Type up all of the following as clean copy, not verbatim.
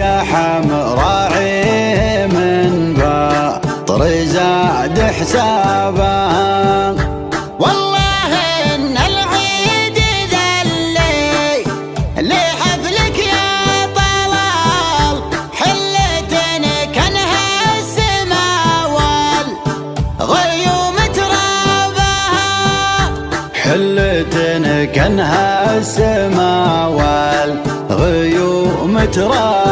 يا حمراعي من باطر زاد حسابها، والله ان العيد ذلي لحفلك يا طلال، حلتنا كانها السما والغيوم ترابها، حلتنا كانها السما والغيوم ترابها.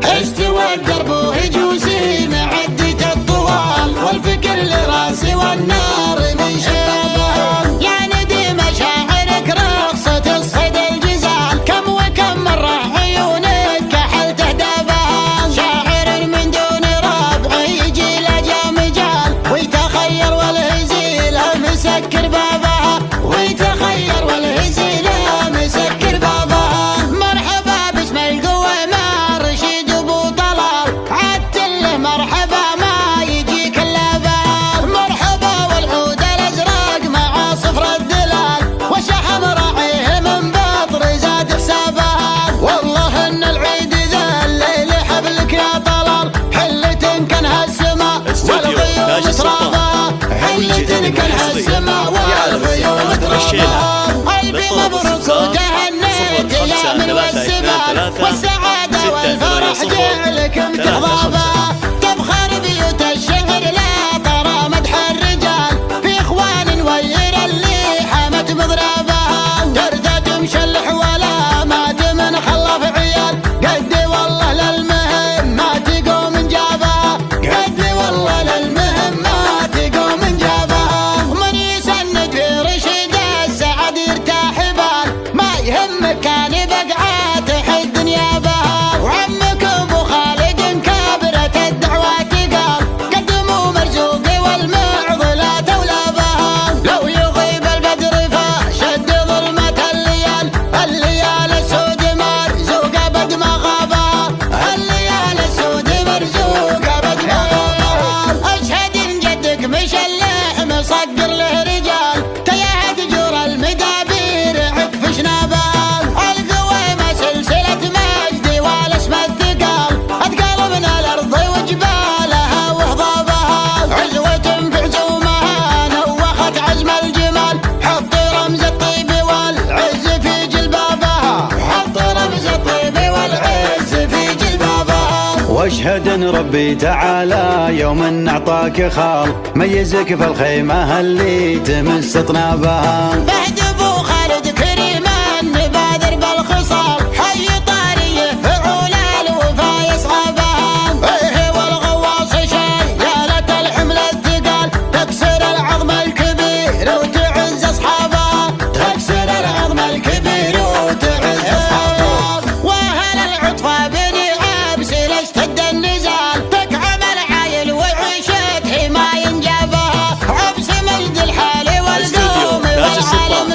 استوى الدرب وهجوزي معدة الطوال، والفكر لراسي والنار من شبابها، يا ندي مشاعرك رقصة الصيد الجزال، كم وكم مرة عيونك كحلت اهدابها، شاعر من دون ربع يجي لجا مجال، ويتخير والهزيل مسكر بابها، ويتخير والهزيل مسكر بابها. مرحبا باسم القوة ما رشيد ابو طلال، عدت له مرحبا ما يجيك الا بال، مرحبا والعود الازرق مع صفر الدلال، وشحم راعيه من بطر زاد حسابها، والله ان العيد ذا الليل حفلك يا طلال، حلة كانها السما والغيوم ترابها، حلة كانها السما والغيوم ترابها. قلبي مبروك وتهنيت يا من والسما، والسعادة والفرح جعلك متغضبة، تبخر بيوت الشعر لا ترى مدح الرجال، في اخوان وير اللي حمت مضربها، ترثة مشلح ولا مات من خلف عيال، قد والله للمهم ما تقوم من جابها، قد والله للمهم ما تقوم من جابها، من يسند في رشد السعد يرتاح بال، ما يهمك كان بقعات حد نيابها، وعمك ابو خالد كابرة الدعوات قال، قدموا مرزوقي والمعضلات اولابها، لو يغيب البدر فشد ظلمة الليال، الليال السود مرزوقة بد ما غابها، الليال السود مرزوقة بد ما غابها. اشهد ان جدك مشلح مصقر له رجال، تيهد جور المدابير عكف شنابها، القويمة سلسلة مجدي والاسم الثقال، اثقال من الارض وجبالها وهضابها، عزوة في عزومها نوخت عزم الجمال، حط رمز الطيب والعز في جلبابها، حط رمز الطيب والعز في جلبابها. واشهد ان ربي تعالى يوم اعطاك خال، ميزك في الخيمة اللي تمس طنابها، بعد ابو خالد كريما نبادر بالخصال، حي طاريه فعول الوفا يصحبها، ايه والغواص شيالة الحمل الثقال، تكسر العظم الكبير وتعز اصحابها، تكسر العظم الكبير وتعز اصحابها، واهل العطفة بني عبس اشتد النزال، تكعم العايل وعيشت حما ينجابها، عبس مجد الحالي والقوم والعالم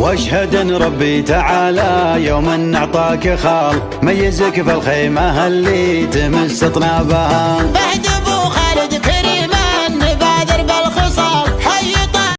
واشهد ان ربي تعالى يوم اعطاك خال، ميزك في الخيمة اللي تمس طنابها.